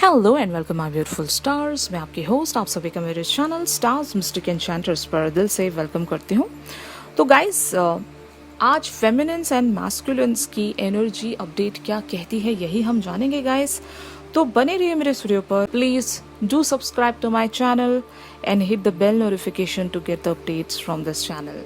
Hello and welcome my beautiful stars. मैं आपकी host आप सभी का मेरे चैनल स्टार्स मिस्टिक एन्चेंटर्स पर दिल से वेलकम करती हूँ। तो गाइस, आज फेमिनिन्स एंड मैस्कुलिन्स की एनर्जी अपडेट क्या कहती है यही हम जानेंगे गाइस। तो बने रहिए मेरे स्टूडियो पर। Please do subscribe to my channel and hit the bell notification to get the updates from this channel.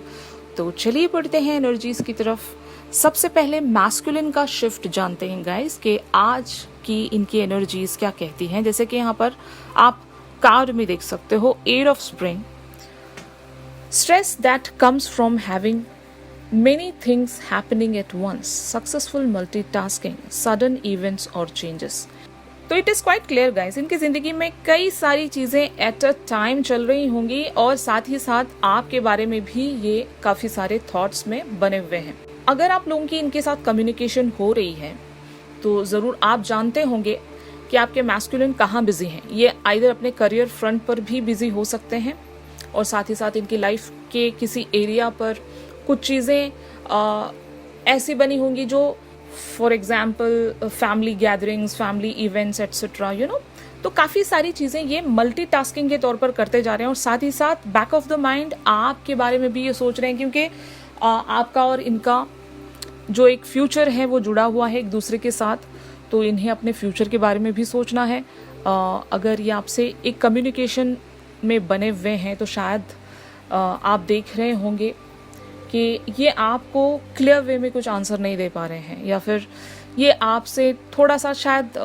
तो चलिए पढ़ते हैं एनर्जीज की तरफ। सबसे पहले मैस्कुलिन का शिफ्ट जानते हैं गाइस कि आज की इनकी एनर्जीज क्या कहती हैं। जैसे कि यहाँ पर आप कार्ड में देख सकते हो, eight of spring, stress that comes from having many things happening at once, successful multitasking, sudden events और चेंजेस। तो it is quite clear guys, इनकी जिंदगी में कई सारी चीजें एट अ टाइम चल रही होंगी और साथ ही साथ आपके बारे में भी ये काफी सारे थॉट्स में बने हुए हैं। अगर आप लोगों की इनके साथ कम्युनिकेशन हो रही है तो ज़रूर आप जानते होंगे कि आपके मैस्कुलिन कहाँ बिजी हैं। ये आइदर अपने करियर फ्रंट पर भी बिजी हो सकते हैं और साथ ही साथ इनकी लाइफ के किसी एरिया पर कुछ चीज़ें ऐसी बनी होंगी जो for example family gatherings, family events etcetera, तो काफ़ी सारी चीज़ें ये मल्टीटास्किंग के तौर पर करते जा रहे हैं और साथ ही साथ बैक ऑफ द माइंड आपके बारे में भी ये सोच रहे हैं, क्योंकि आपका और इनका जो एक फ्यूचर है वो जुड़ा हुआ है एक दूसरे के साथ। तो इन्हें अपने फ्यूचर के बारे में भी सोचना है। अगर ये आपसे एक कम्युनिकेशन में बने हुए हैं तो शायद आप देख रहे होंगे कि ये आपको क्लियर वे में कुछ आंसर नहीं दे पा रहे हैं, या फिर ये आपसे थोड़ा सा शायद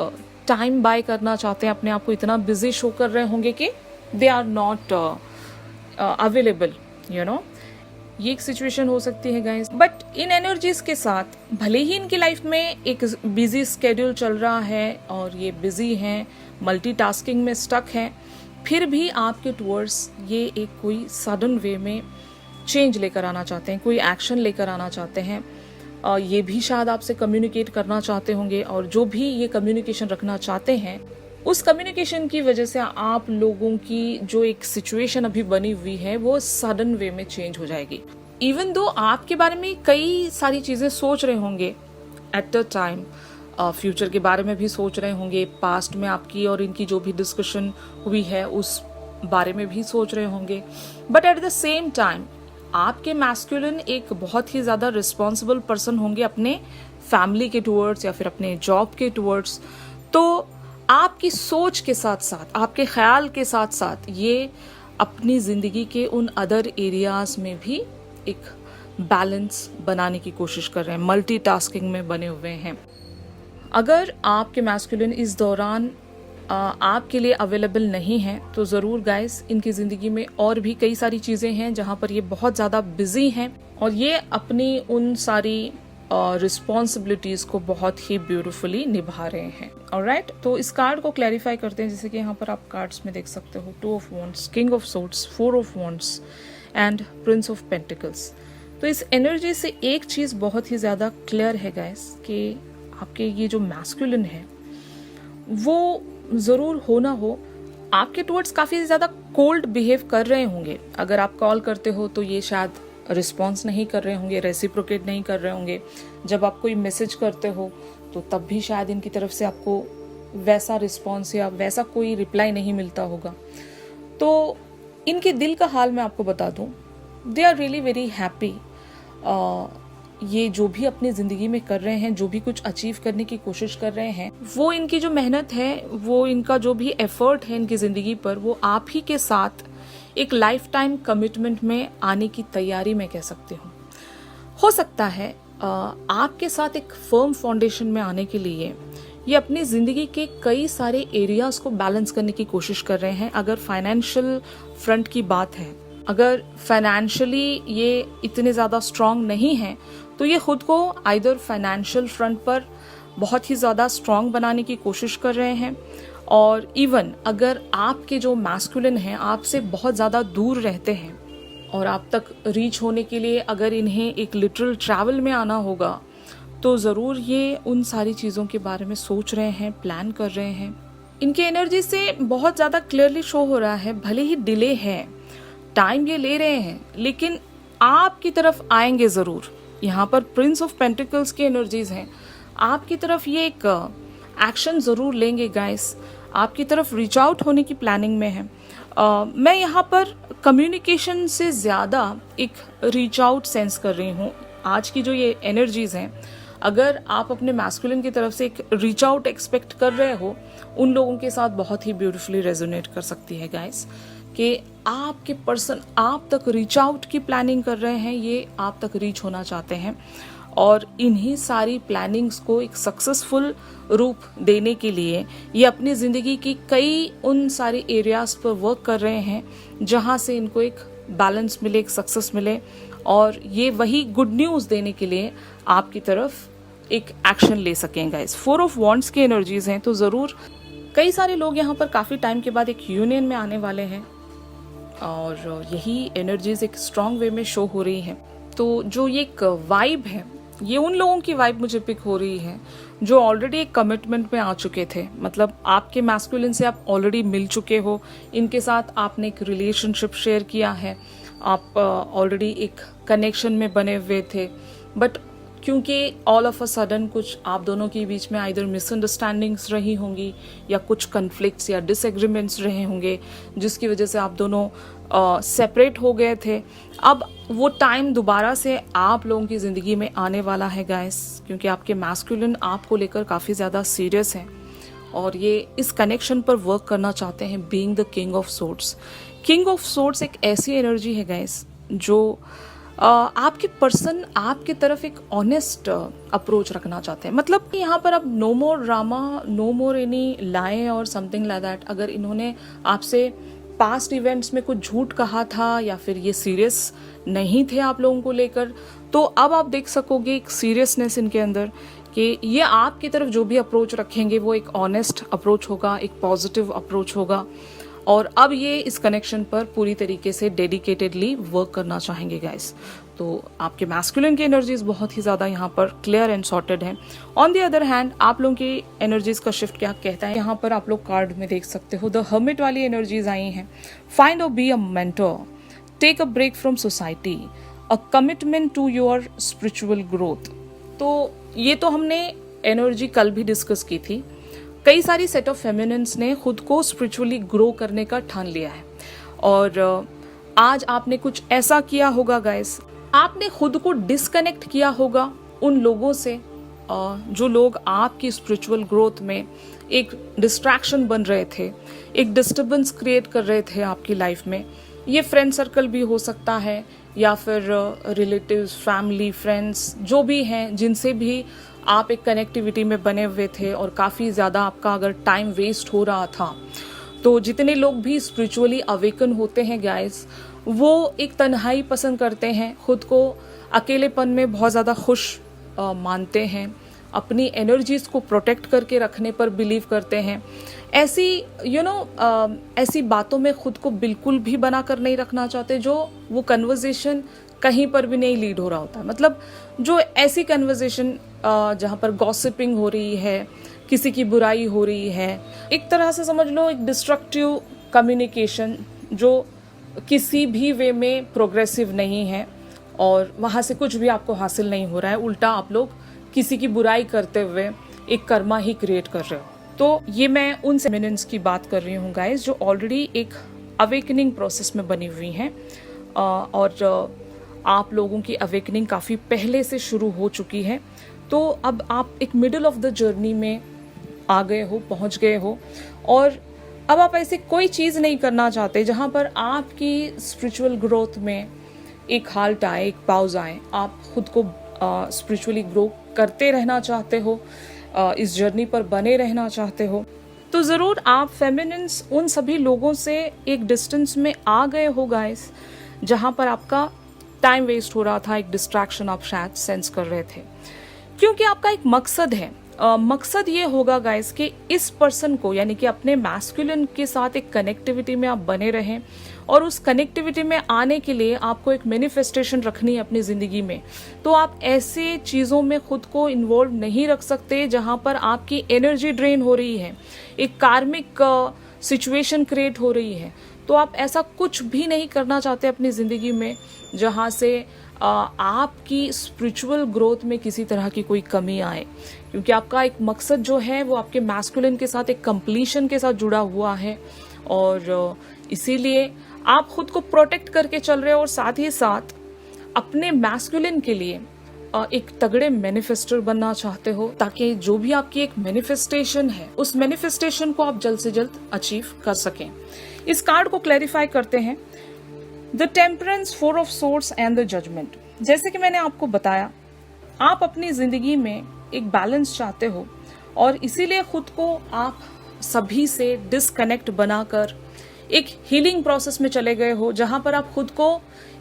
टाइम बाय करना चाहते हैं, अपने आप को इतना बिजी शो कर रहे होंगे कि दे आर नॉट अवेलेबल। ये एक सिचुएशन हो सकती है गाइस। बट इन एनर्जीज के साथ भले ही इनकी लाइफ में एक बिजी स्केड्यूल चल रहा है और ये बिजी हैं, मल्टीटास्किंग में स्टक हैं, फिर भी आपके टुवर्ड्स ये एक कोई सडन वे में चेंज लेकर आना चाहते हैं, कोई एक्शन लेकर आना चाहते हैं। ये भी शायद आपसे कम्युनिकेट करना चाहते होंगे और जो भी ये कम्युनिकेशन रखना चाहते हैं उस कम्युनिकेशन की वजह से आप लोगों की जो एक सिचुएशन अभी बनी हुई है वो सडन वे में चेंज हो जाएगी। इवन दो आपके बारे में कई सारी चीज़ें सोच रहे होंगे एट अ टाइम, फ्यूचर के बारे में भी सोच रहे होंगे, पास्ट में आपकी और इनकी जो भी डिस्कशन हुई है उस बारे में भी सोच रहे होंगे, but at the same time आपके मैस्कुलिन एक बहुत ही ज़्यादा रिस्पॉन्सिबल पर्सन होंगे अपने फैमिली के टुवर्ड्स या फिर अपने जॉब के टुवर्ड्स। तो आपकी सोच के साथ साथ, आपके ख्याल के साथ साथ ये अपनी ज़िंदगी के उन अदर एरियाज में भी एक बैलेंस बनाने की कोशिश कर रहे हैं, मल्टीटास्किंग में बने हुए हैं। अगर आपके मैस्कुलिन इस दौरान आपके लिए अवेलेबल नहीं है तो ज़रूर गाइस, इनकी ज़िंदगी में और भी कई सारी चीज़ें हैं जहाँ पर ये बहुत ज़्यादा बिजी हैं और ये अपनी उन सारी रिस्पॉन्सिबिलिटीज़ को बहुत ही ब्यूटिफुली निभा रहे हैं। ऑलराइट, तो इस कार्ड को क्लैरिफाई करते हैं। जैसे कि यहाँ पर आप कार्ड्स में देख सकते हो, two of wands, king of swords, four of wands and Prince of pentacles. तो इस एनर्जी से एक चीज़ बहुत ही ज़्यादा क्लियर है गाइस कि आपके ये जो मैस्कुलिन है वो ज़रूर हो ना हो आपके टुवर्ड्स काफ़ी ज़्यादा कोल्ड बिहेव कर रहे होंगे। अगर आप कॉल करते हो तो ये शायद रिस्पॉन्स नहीं कर रहे होंगे, रेसिप्रोकेट नहीं कर रहे होंगे। जब आप कोई मैसेज करते हो तो तब भी शायद इनकी तरफ से आपको वैसा रिस्पॉन्स या वैसा कोई रिप्लाई नहीं मिलता होगा। तो इनके दिल का हाल मैं आपको बता दूं, they are really very happy. ये जो भी अपनी ज़िंदगी में कर रहे हैं, जो भी कुछ अचीव करने की कोशिश कर रहे हैं, वो इनकी जो मेहनत है, वो इनका जो भी एफर्ट है इनकी ज़िंदगी पर, वो आप ही के साथ एक लाइफ टाइम कमिटमेंट में आने की तैयारी मैं कह सकती हूँ। हो सकता है आपके साथ एक फर्म फाउंडेशन में आने के लिए ये अपनी ज़िंदगी के कई सारे एरियाज़ को बैलेंस करने की कोशिश कर रहे हैं। अगर फाइनेंशियल फ्रंट की बात है, अगर फाइनेंशियली ये इतने ज़्यादा स्ट्रांग नहीं हैं तो ये खुद को आइदर फाइनेंशियल फ्रंट पर बहुत ही ज़्यादा स्ट्रांग बनाने की कोशिश कर रहे हैं, और इवन अगर आपके जो मैस्कुलिन हैं आपसे बहुत ज़्यादा दूर रहते हैं और आप तक रीच होने के लिए अगर इन्हें एक लिटरल ट्रैवल में आना होगा तो ज़रूर ये उन सारी चीज़ों के बारे में सोच रहे हैं, प्लान कर रहे हैं। इनके एनर्जी से बहुत ज़्यादा क्लियरली शो हो रहा है, भले ही डिले है, टाइम ये ले रहे हैं, लेकिन आपकी तरफ आएंगे ज़रूर। यहाँ पर प्रिंस ऑफ पेंटिकल्स की एनर्जीज हैं, आपकी तरफ ये एक एक्शन ज़रूर लेंगे गाइस। आपकी तरफ रीच आउट होने की प्लानिंग में है। मैं यहाँ पर कम्युनिकेशन से ज़्यादा एक रीच आउट सेंस कर रही हूँ। आज की जो ये एनर्जीज हैं, अगर आप अपने मैस्कुलिन की तरफ से एक रीच आउट एक्सपेक्ट कर रहे हो, उन लोगों के साथ बहुत ही ब्यूटीफुली रेजोनेट कर सकती है गाइस, कि आपके पर्सन आप तक रीच आउट की प्लानिंग कर रहे हैं, ये आप तक रीच होना चाहते हैं और इन्हीं सारी प्लानिंग्स को एक सक्सेसफुल रूप देने के लिए ये अपनी ज़िंदगी की कई उन सारे एरियाज पर वर्क कर रहे हैं जहाँ से इनको एक बैलेंस मिले, एक सक्सेस मिले, और ये वही गुड न्यूज़ देने के लिए आपकी तरफ एक एक्शन ले सकें गाइस। 4 ऑफ वॉन्ड्स की एनर्जीज हैं, तो ज़रूर कई सारे लोग यहाँ पर काफ़ी टाइम के बाद एक यूनियन में आने वाले हैं और यही एनर्जीज एक स्ट्रॉन्ग वे में शो हो रही हैं। तो जो ये एक वाइब है, ये उन लोगों की वाइब मुझे पिक हो रही है जो ऑलरेडी एक कमिटमेंट में आ चुके थे। मतलब आपके मैस्कुलिन से आप ऑलरेडी मिल चुके हो, इनके साथ आपने एक रिलेशनशिप शेयर किया है, आप ऑलरेडी एक कनेक्शन में बने हुए थे, बट क्योंकि ऑल ऑफ अ सडन कुछ आप दोनों के बीच में आइदर मिसअंडरस्टैंडिंग्स रही होंगी या कुछ कन्फ्लिक्ट्स या डिसएग्रीमेंट्स रहे होंगे जिसकी वजह से आप दोनों सेपरेट हो गए थे। अब वो टाइम दोबारा से आप लोगों की ज़िंदगी में आने वाला है गाइस, क्योंकि आपके मैस्कुलिन आपको लेकर काफ़ी ज़्यादा सीरियस हैं और ये इस कनेक्शन पर वर्क करना चाहते हैं, being the king of swords. King of swords एक ऐसी एनर्जी है गाइस जो आपके पर्सन आपकी तरफ एक ऑनेस्ट अप्रोच रखना चाहते हैं। मतलब यहाँ पर अब no more drama, no more any lie और समथिंग लाइक दैट। अगर इन्होंने आपसे पास्ट इवेंट्स में कुछ झूठ कहा था या फिर ये सीरियस नहीं थे आप लोगों को लेकर, तो अब आप देख सकोगे एक सीरियसनेस इनके अंदर कि ये आपकी तरफ जो भी अप्रोच रखेंगे वो एक ऑनेस्ट अप्रोच होगा, एक पॉजिटिव अप्रोच होगा, और अब ये इस कनेक्शन पर पूरी तरीके से डेडिकेटेडली वर्क करना चाहेंगे गाइस। तो आपके मैस्कुलिन की एनर्जीज बहुत ही ज़्यादा यहाँ पर क्लियर एंड सॉर्टेड हैं। ऑन द अदर हैंड आप लोगों की एनर्जीज का शिफ्ट क्या कहता है, यहाँ पर आप लोग कार्ड में देख सकते हो द हर्मिट वाली एनर्जीज आई हैं। Find or be a mentor, take a break from society, a commitment to your spiritual growth. तो ये तो हमने एनर्जी कल भी डिस्कस की थी। कई सारी सेट ऑफ फेमिनिन्स ने खुद को स्पिरिचुअली ग्रो करने का ठान लिया है और आज आपने कुछ ऐसा किया होगा गाइस, आपने खुद को डिस्कनेक्ट किया होगा उन लोगों से जो लोग आपकी स्पिरिचुअल ग्रोथ में एक डिस्ट्रैक्शन बन रहे थे, एक डिस्टर्बेंस क्रिएट कर रहे थे आपकी लाइफ में। ये फ्रेंड सर्कल भी हो सकता है या फिर रिलेटिव्स, फैमिली, फ्रेंड्स जो भी हैं जिनसे भी आप एक कनेक्टिविटी में बने हुए थे और काफ़ी ज़्यादा आपका अगर टाइम वेस्ट हो रहा था। तो जितने लोग भी स्पिरिचुअली अवेकन होते हैं गाइस, वो एक तन्हाई पसंद करते हैं, खुद को अकेलेपन में बहुत ज़्यादा खुश मानते हैं, अपनी एनर्जीज को प्रोटेक्ट करके रखने पर बिलीव करते हैं। ऐसी ऐसी बातों में खुद को बिल्कुल भी बना कर नहीं रखना चाहते जो वो कन्वर्जेशन कहीं पर भी नहीं लीड हो रहा होता है। मतलब जो ऐसी कन्वर्जेशन जहाँ पर गॉसिपिंग हो रही है, किसी की बुराई हो रही है, एक तरह से समझ लो एक डिस्ट्रक्टिव कम्युनिकेशन जो किसी भी वे में प्रोग्रेसिव नहीं है और वहाँ से कुछ भी आपको हासिल नहीं हो रहा है, उल्टा आप लोग किसी की बुराई करते हुए एक कर्मा ही क्रिएट कर रहे हो। तो ये मैं उन फेमिनिन्स की बात कर रही हूँ गाइस जो ऑलरेडी एक अवेकनिंग प्रोसेस में बनी हुई हैं और आप लोगों की अवेकनिंग काफ़ी पहले से शुरू हो चुकी है। तो अब आप एक मिडिल ऑफ द जर्नी में आ गए हो, पहुँच गए हो और अब आप ऐसे कोई चीज़ नहीं करना चाहते जहाँ पर आपकी स्पिरिचुअल ग्रोथ में एक हाल्ट आए, एक पाउज आए। आप खुद को स्पिरिचुअली ग्रो करते रहना चाहते हो, इस जर्नी पर बने रहना चाहते हो। तो ज़रूर आप फेमिनिन्स उन सभी लोगों से एक डिस्टेंस में आ गए हो गाइस जहाँ पर आपका टाइम वेस्ट हो रहा था, एक डिस्ट्रैक्शन आप शायद सेंस कर रहे थे, क्योंकि आपका एक मकसद है। मकसद ये होगा गाइस कि इस पर्सन को यानी कि अपने मैस्कुलिन के साथ एक कनेक्टिविटी में आप बने रहें और उस कनेक्टिविटी में आने के लिए आपको एक मैनिफेस्टेशन रखनी है अपनी ज़िंदगी में। तो आप ऐसे चीज़ों में खुद को इन्वॉल्व नहीं रख सकते जहाँ पर आपकी एनर्जी ड्रेन हो रही है, एक कार्मिक सिचुएशन क्रिएट हो रही है। तो आप ऐसा कुछ भी नहीं करना चाहते अपनी ज़िंदगी में जहाँ से आपकी स्पिरिचुअल ग्रोथ में किसी तरह की कोई कमी आए, क्योंकि आपका एक मकसद जो है वो आपके मैस्कुलिन के साथ एक कंप्लीशन के साथ जुड़ा हुआ है, और इसीलिए आप खुद को प्रोटेक्ट करके चल रहे हो और साथ ही साथ अपने मैस्कुलिन के लिए एक तगड़े मैनिफेस्टर बनना चाहते हो, ताकि जो भी आपकी एक मैनिफेस्टेशन है उस मैनिफेस्टेशन को आप जल्द से जल्द अचीव कर सकें। इस कार्ड को क्लैरिफाई करते हैं, the temperance, 4 of swords and the judgement. जैसे कि मैंने आपको बताया, आप अपनी जिंदगी में एक बैलेंस चाहते हो और इसीलिए खुद को आप सभी से डिस्कनेक्ट बनाकर एक हीलिंग प्रोसेस में चले गए हो, जहां पर आप खुद को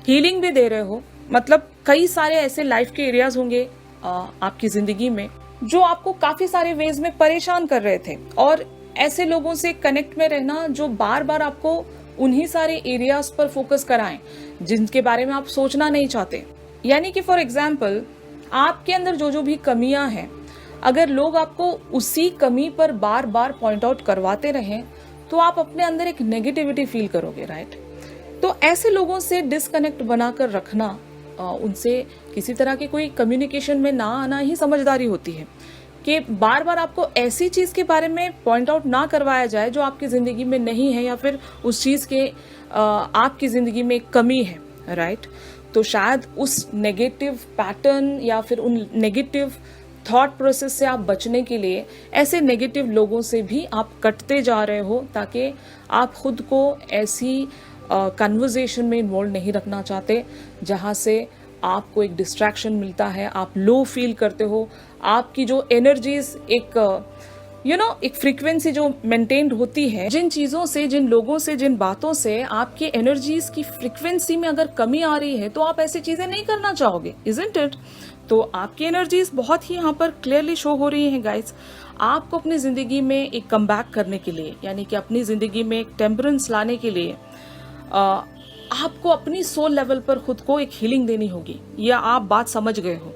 हीलिंग भी दे रहे हो। मतलब कई सारे ऐसे लाइफ के एरियाज होंगे आपकी जिंदगी में जो आपको काफी सारे वेज में परेशान कर रहे थे, और ऐसे लोगों से कनेक्ट में रहना जो बार बार आपको उन्हीं सारे एरियाज पर फोकस कराएं जिनके बारे में आप सोचना नहीं चाहते। यानी कि फॉर एग्जाम्पल, आपके अंदर जो जो भी कमियां हैं, अगर लोग आपको उसी कमी पर बार बार पॉइंट आउट करवाते रहें तो आप अपने अंदर एक नेगेटिविटी फील करोगे, राइट? तो ऐसे लोगों से डिस्कनेक्ट बनाकर रखना, उनसे किसी तरह के कोई कम्युनिकेशन में ना आना ही समझदारी होती है, कि बार बार आपको ऐसी चीज के बारे में पॉइंट आउट ना करवाया जाए जो आपकी जिंदगी में नहीं है, या फिर उस चीज के आपकी जिंदगी में कमी है, राइट? तो शायद उस नेगेटिव पैटर्न या फिर उन नेगेटिव थॉट प्रोसेस से आप बचने के लिए ऐसे नेगेटिव लोगों से भी आप कटते जा रहे हो, ताकि आप खुद को ऐसी कन्वर्सेशन में इन्वॉल्व नहीं रखना चाहते जहां से आपको एक डिस्ट्रैक्शन मिलता है, आप लो फील करते हो, आपकी जो एनर्जीज एक एक फ्रीक्वेंसी जो मेंटेन्ड होती है, जिन चीजों से, जिन लोगों से, जिन बातों से आपके एनर्जीज की फ्रीक्वेंसी में अगर कमी आ रही है तो आप ऐसी चीजें नहीं करना चाहोगे, इजंट इट? तो आपकी एनर्जीज बहुत ही यहाँ पर क्लियरली शो हो रही हैं गाइस। आपको अपनी जिंदगी में एक कमबैक करने के लिए, यानी कि अपनी जिंदगी में एक टेम्परेंस लाने के लिए आपको अपनी सोल लेवल पर खुद को एक हीलिंग देनी होगी। या आप बात समझ गए हो,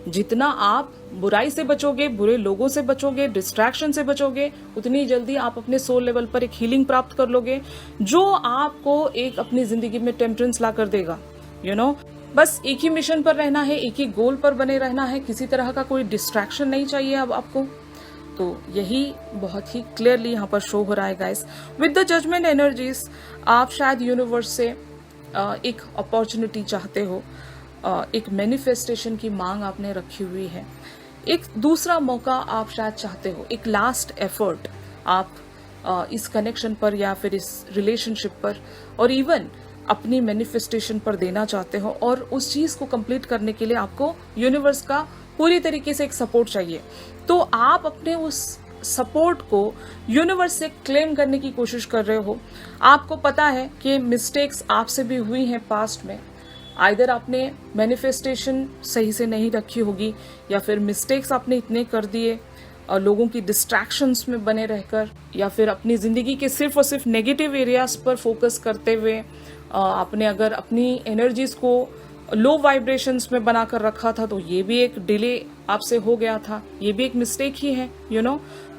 जितना आप बुराई से बचोगे, बुरे लोगों से बचोगे, डिस्ट्रैक्शन से बचोगे, उतनी जल्दी आप अपने सोल लेवल पर एक हीलिंग प्राप्त कर लोगे, जो आपको एक अपनी जिंदगी में टेम्परेंस ला कर देगा। बस एक ही मिशन पर रहना है, एक ही गोल पर बने रहना है, किसी तरह का कोई डिस्ट्रैक्शन नहीं चाहिए अब आपको। तो यही बहुत ही क्लियरली यहाँ पर शो हो रहा है guys. With the judgement energies, आप शायद यूनिवर्स से एक अपॉर्चुनिटी चाहते हो, एक मैनिफेस्टेशन की मांग आपने रखी हुई है, एक दूसरा मौका आप शायद चाहते हो, एक लास्ट एफर्ट आप इस कनेक्शन पर या फिर इस रिलेशनशिप पर और इवन अपनी मैनिफेस्टेशन पर देना चाहते हो, और उस चीज को कंप्लीट करने के लिए आपको यूनिवर्स का पूरी तरीके से एक सपोर्ट चाहिए। तो आप अपने उस सपोर्ट को यूनिवर्स से क्लेम करने की कोशिश कर रहे हो। आपको पता है कि मिस्टेक्स आपसे भी हुई हैं पास्ट में, आइदर आपने मैनिफेस्टेशन सही से नहीं रखी होगी, या फिर मिस्टेक्स आपने इतने कर दिए लोगों की डिस्ट्रैक्शंस में बने रहकर, या फिर अपनी जिंदगी के सिर्फ और सिर्फ नेगेटिव एरियाज पर फोकस करते हुए आपने अगर अपनी एनर्जीज को लो वाइब्रेशंस में बनाकर रखा था, तो ये भी एक डिले आपसे हो गया था, ये भी एक मिस्टेक ही है,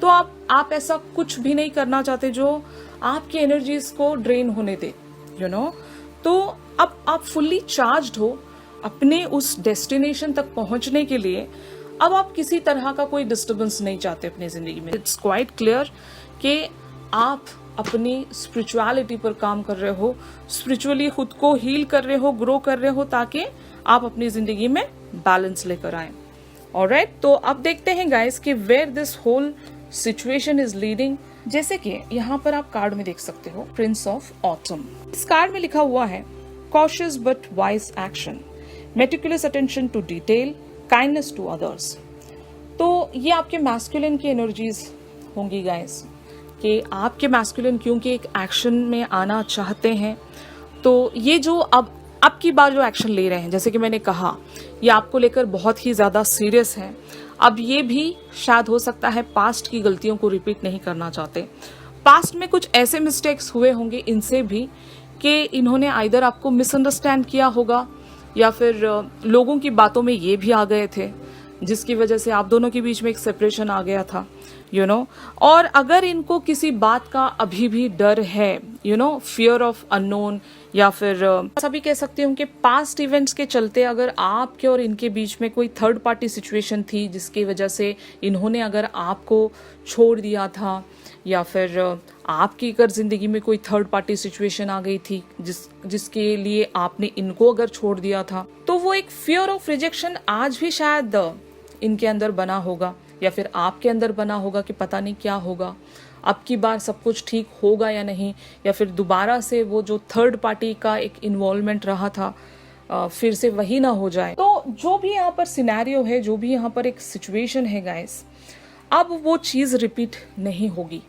तो आप ऐसा कुछ भी नहीं करना चाहते जो आपकी एनर्जीज को ड्रेन होने दे, तो अब आप फुल्ली चार्ज्ड हो अपने उस डेस्टिनेशन तक पहुंचने के लिए। अब आप किसी तरह का कोई डिस्टर्बेंस नहीं चाहते अपनी जिंदगी में। इट्स क्वाइट क्लियर कि आप अपनी स्पिरिचुअलिटी पर काम कर रहे हो, स्पिरिचुअली खुद को हील कर रहे हो, ग्रो कर रहे हो, ताकि आप अपनी जिंदगी में बैलेंस लेकर आए। ऑलराइट, तो अब देखते हैं गाइस कि where this whole situation is leading. जैसे कि यहाँ पर आप कार्ड में देख सकते हो, प्रिंस ऑफ ऑटम। इस कार्ड में लिखा हुआ है, cautious but wise action, meticulous attention to detail, kindness to others. तो ये आपके मैस्कुलिन की एनर्जीज होंगी गाइस, कि आपके मैस्कुलिन क्योंकि एक एक्शन में आना चाहते हैं, तो ये जो अब की बार जो एक्शन ले रहे हैं, जैसे कि मैंने कहा, ये आपको लेकर बहुत ही ज्यादा सीरियस है। अब ये भी शायद हो सकता है पास्ट की गलतियों को रिपीट नहीं करना चाहते। पास्ट में कुछ ऐसे मिस्टेक्स हुए होंगे इनसे भी कि इन्होंने आइदर आपको मिसअंडरस्टैंड किया होगा, या फिर लोगों की बातों में ये भी आ गए थे, जिसकी वजह से आप दोनों के बीच में एक सेपरेशन आ गया था, और अगर इनको किसी बात का अभी भी डर है, फियर ऑफ अननोन, या फिर सभी कह सकती हूँ कि पास्ट इवेंट्स के चलते अगर आपके और इनके बीच में कोई थर्ड पार्टी सिचुएशन थी जिसकी वजह से इन्होंने अगर आपको छोड़ दिया था, या फिर आपकी अगर ज़िंदगी में कोई थर्ड पार्टी सिचुएशन आ गई थी जिसके लिए आपने इनको अगर छोड़ दिया था, तो वो एक फियर ऑफ रिजेक्शन आज भी शायद इनके अंदर बना होगा, या फिर आपके अंदर बना होगा कि पता नहीं क्या होगा, अब की बार सब कुछ ठीक होगा या नहीं, या फिर दोबारा से वो जो थर्ड पार्टी का एक इन्वॉल्वमेंट रहा था फिर से वही ना हो जाए। तो जो भी यहाँ पर सिनेरियो है, जो भी यहाँ पर एक सिचुएशन है गाइस, अब वो चीज़ रिपीट नहीं होगी।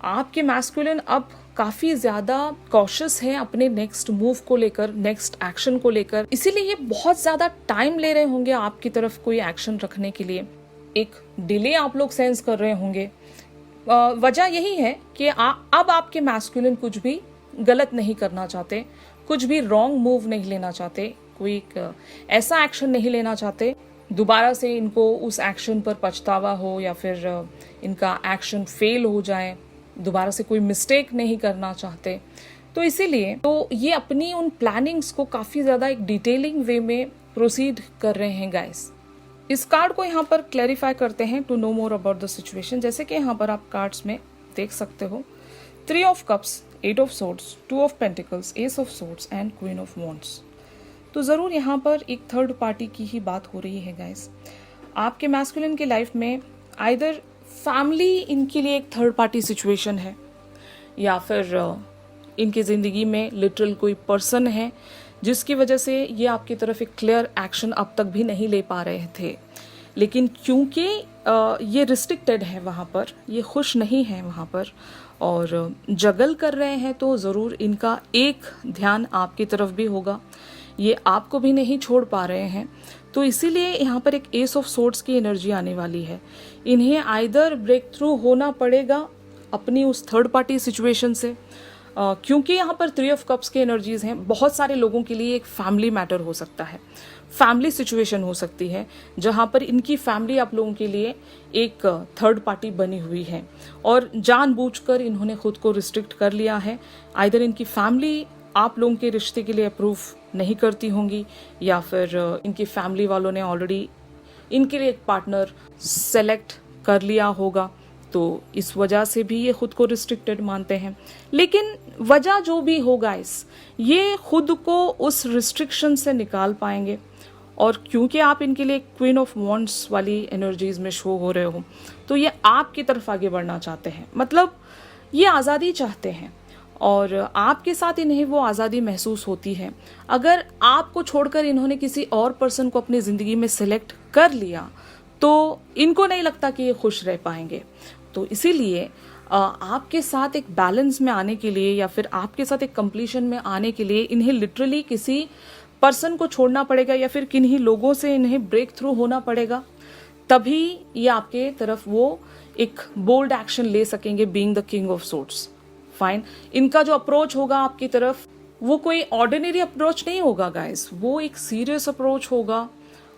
आपके मैस्कुलिन अब काफ़ी ज़्यादा कॉशियस है अपने नेक्स्ट मूव को लेकर, नेक्स्ट एक्शन को लेकर, इसीलिए ये बहुत ज़्यादा टाइम ले रहे होंगे आपकी तरफ कोई एक्शन रखने के लिए। एक डिले आप लोग सेंस कर रहे होंगे। वजह यही है कि अब आपके मैस्कुलिन कुछ भी गलत नहीं करना चाहते, कुछ भी रॉन्ग मूव नहीं लेना चाहते, कोई एक ऐसा एक्शन नहीं लेना चाहते दोबारा से इनको उस एक्शन पर पछतावा हो, या फिर इनका एक्शन फेल हो जाए, दोबारा से कोई मिस्टेक नहीं करना चाहते। तो इसीलिए तो ये अपनी उन प्लानिंग्स को काफ़ी ज़्यादा एक डिटेलिंग वे में प्रोसीड कर रहे हैं गाइस। इस कार्ड को यहाँ पर क्लैरिफाई करते हैं to know more about the situation. जैसे कि यहाँ पर आप कार्ड्स में देख सकते हो 3 of cups, 8 of swords, 2 of pentacles, S of swords and queen of wands. तो ज़रूर यहाँ पर एक थर्ड पार्टी की ही बात हो रही है गाइस। आपके मैस्कुलिन की लाइफ में आइदर फैमिली इनके लिए एक थर्ड पार्टी सिचुएशन है, या फिर इनकी ज़िंदगी में लिटरल कोई पर्सन है जिसकी वजह से ये आपकी तरफ एक क्लियर एक्शन अब तक भी नहीं ले पा रहे थे। लेकिन क्योंकि ये रिस्ट्रिक्टेड है वहाँ पर, ये खुश नहीं है वहाँ पर और जगल कर रहे हैं, तो ज़रूर इनका एक ध्यान आपकी तरफ भी होगा। ये आपको भी नहीं छोड़ पा रहे हैं, तो इसीलिए यहाँ पर एक एस ऑफ सोर्ड्स की एनर्जी आने वाली है। इन्हें आइदर ब्रेक थ्रू होना पड़ेगा अपनी उस थर्ड पार्टी सिचुएशन से, क्योंकि यहाँ पर 3 ऑफ कप्स की एनर्जीज हैं। बहुत सारे लोगों के लिए एक फैमिली मैटर हो सकता है, फैमिली सिचुएशन हो सकती है जहाँ पर इनकी फैमिली आप लोगों के लिए एक थर्ड पार्टी बनी हुई है और जानबूझकर इन्होंने खुद को रिस्ट्रिक्ट कर लिया है। आइदर इनकी फैमिली आप लोगों के रिश्ते के लिए अप्रूव नहीं करती होंगी, या फिर इनकी फैमिली वालों ने ऑलरेडी इनके लिए एक पार्टनर सेलेक्ट कर लिया होगा, तो इस वजह से भी ये खुद को रिस्ट्रिक्टेड मानते हैं। लेकिन वजह जो भी होगा ये खुद को उस रिस्ट्रिक्शन से निकाल पाएंगे, और क्योंकि आप इनके लिए क्वीन ऑफ वॉन्ड्स वाली एनर्जीज में शो हो रहे हो, तो ये आपकी तरफ आगे बढ़ना चाहते हैं। मतलब ये आज़ादी चाहते हैं और आपके साथ इन्हें वो आज़ादी महसूस होती है। अगर आपको छोड़कर इन्होंने किसी और पर्सन को अपनी ज़िंदगी में सिलेक्ट कर लिया तो इनको नहीं लगता कि ये खुश रह पाएंगे। तो इसीलिए आपके साथ एक बैलेंस में आने के लिए, या फिर आपके साथ एक कंप्लीशन में आने के लिए इन्हें लिटरली किसी पर्सन को छोड़ना पड़ेगा, या फिर किन्हीं लोगों से इन्हें ब्रेक थ्रू होना पड़ेगा, तभी ये आपके तरफ वो एक बोल्ड एक्शन ले सकेंगे, being the king of swords. Fine, इनका जो अप्रोच होगा आपकी तरफ वो कोई ऑर्डिनरी अप्रोच नहीं होगा गाइस, वो एक सीरियस अप्रोच होगा।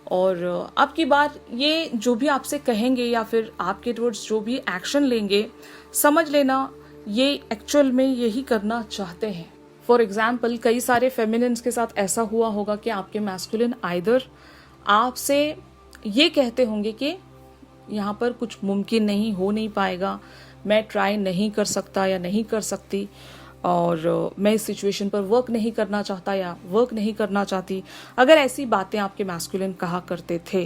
और अब की बार ये जो भी आपसे कहेंगे या फिर आपके टुवर्ड्स जो भी एक्शन लेंगे, समझ लेना ये एक्चुअल में यही करना चाहते हैं। फॉर एग्जाम्पल, कई सारे फेमिनिन्स के साथ ऐसा हुआ होगा कि आपके मैस्कुलिन आइदर आपसे ये कहते होंगे कि यहाँ पर कुछ मुमकिन नहीं, हो नहीं पाएगा, मैं ट्राई नहीं कर सकता या नहीं कर सकती, और मैं इस सिचुएशन पर वर्क नहीं करना चाहता या वर्क नहीं करना चाहती। अगर ऐसी बातें आपके मैस्कुलिन कहा करते थे,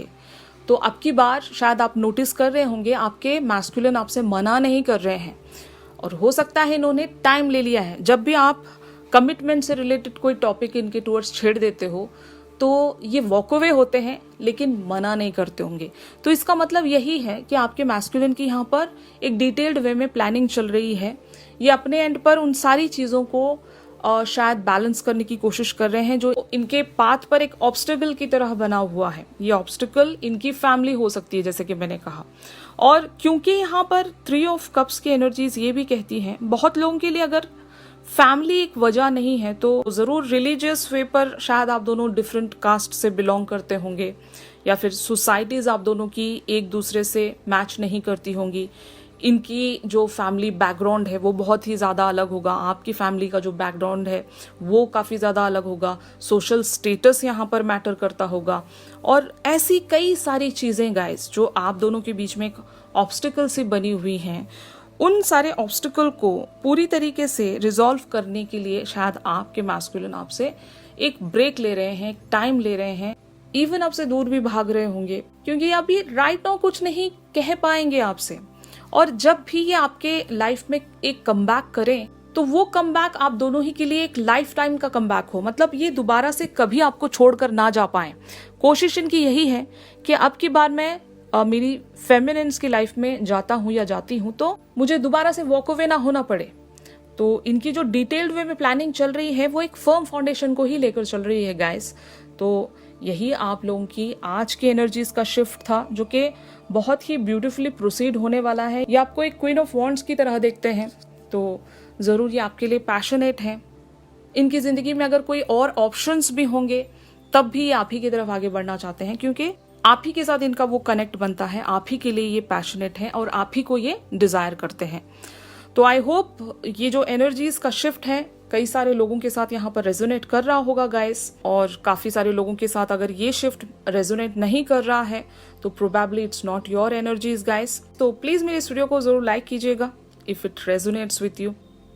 तो अब की बार शायद आप नोटिस कर रहे होंगे आपके मैस्कुलिन आपसे मना नहीं कर रहे हैं, और हो सकता है इन्होंने टाइम ले लिया है। जब भी आप कमिटमेंट से रिलेटेड कोई टॉपिक इनके टुवर्ड्स छेड़ देते हो तो ये वॉक अवे होते हैं, लेकिन मना नहीं करते होंगे। तो इसका मतलब यही है कि आपके मैस्कुलिन की यहाँ पर एक डिटेल्ड वे में प्लानिंग चल रही है। ये अपने एंड पर उन सारी चीज़ों को शायद बैलेंस करने की कोशिश कर रहे हैं जो इनके पाथ पर एक ऑब्स्टिकल की तरह बना हुआ है। ये ऑब्स्टिकल इनकी फैमिली हो सकती है, जैसे कि मैंने कहा। और क्योंकि यहाँ पर 3 ऑफ कप्स की एनर्जीज ये भी कहती हैं, बहुत लोगों के लिए अगर फैमिली एक वजह नहीं है तो ज़रूर रिलीजियस वे पर शायद आप दोनों डिफरेंट कास्ट से बिलोंग करते होंगे, या फिर सोसाइटीज़ आप दोनों की एक दूसरे से मैच नहीं करती होंगी, इनकी जो फैमिली बैकग्राउंड है वो बहुत ही ज़्यादा अलग होगा, आपकी फैमिली का जो बैकग्राउंड है वो काफ़ी ज़्यादा अलग होगा, सोशल स्टेटस यहाँ पर मैटर करता होगा, और ऐसी कई सारी चीज़ें गाइस जो आप दोनों के बीच में एक ऑब्स्टिकल सी बनी हुई हैं। उन सारे ऑब्स्टिकल को पूरी तरीके से रिजॉल्व करने के लिए शायद आपके मैस्कुलिन आपसे एक ब्रेक ले रहे हैं, टाइम ले रहे हैं, इवन आपसे दूर भी भाग रहे होंगे, क्योंकि अभी राइट नाउ कुछ नहीं कह पाएंगे आपसे। और जब भी ये आपके लाइफ में एक कमबैक करें तो वो कमबैक आप दोनों ही के लिए एक लाइफ टाइम का कमबैक हो, मतलब ये दोबारा से कभी आपको छोड़कर ना जा पाए। कोशिश इनकी यही है कि अब की बार मैं मेरी फेमिनिन्स की लाइफ में जाता हूँ या जाती हूँ तो मुझे दोबारा से वॉक अवे ना होना पड़े। तो इनकी जो डिटेल्ड वे में प्लानिंग चल रही है वो एक फर्म फाउंडेशन को ही लेकर चल रही है गाइस। तो यही आप लोगों की आज की एनर्जीज का शिफ्ट था, जो कि बहुत ही ब्यूटीफुली प्रोसीड होने वाला है। ये आपको एक क्वीन ऑफ वॉन्ड्स की तरह देखते हैं, तो ज़रूर ये आपके लिए पैशनेट हैं। इनकी ज़िंदगी में अगर कोई और ऑप्शंस भी होंगे तब भी ये आप ही की तरफ आगे बढ़ना चाहते हैं, क्योंकि आप ही के साथ इनका वो कनेक्ट बनता है, आप ही के लिए ये पैशनेट है और आप ही को ये डिज़ायर करते हैं। तो आई होप ये जो एनर्जीज का शिफ्ट है कई सारे लोगों के साथ यहाँ पर रेजोनेट कर रहा होगा गाइस, और काफ़ी सारे लोगों के साथ अगर ये शिफ्ट रेजोनेट नहीं कर रहा है तो probably it's not your energies guys. तो प्लीज़ मेरे इस वीडियो को ज़रूर लाइक कीजिएगा if it resonates with you.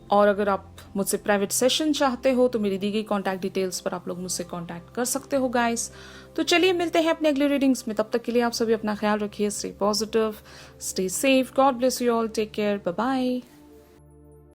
और अगर आप मुझसे प्राइवेट सेशन चाहते हो तो मेरी दी गई कॉन्टैक्ट डिटेल्स पर आप लोग मुझसे कॉन्टैक्ट कर सकते हो गाइस। तो चलिए मिलते हैं अपने अगले रीडिंग्स में, तब तक के लिए आप सभी अपना ख्याल रखिए, stay positive, stay safe, God bless you all, take care, bye bye.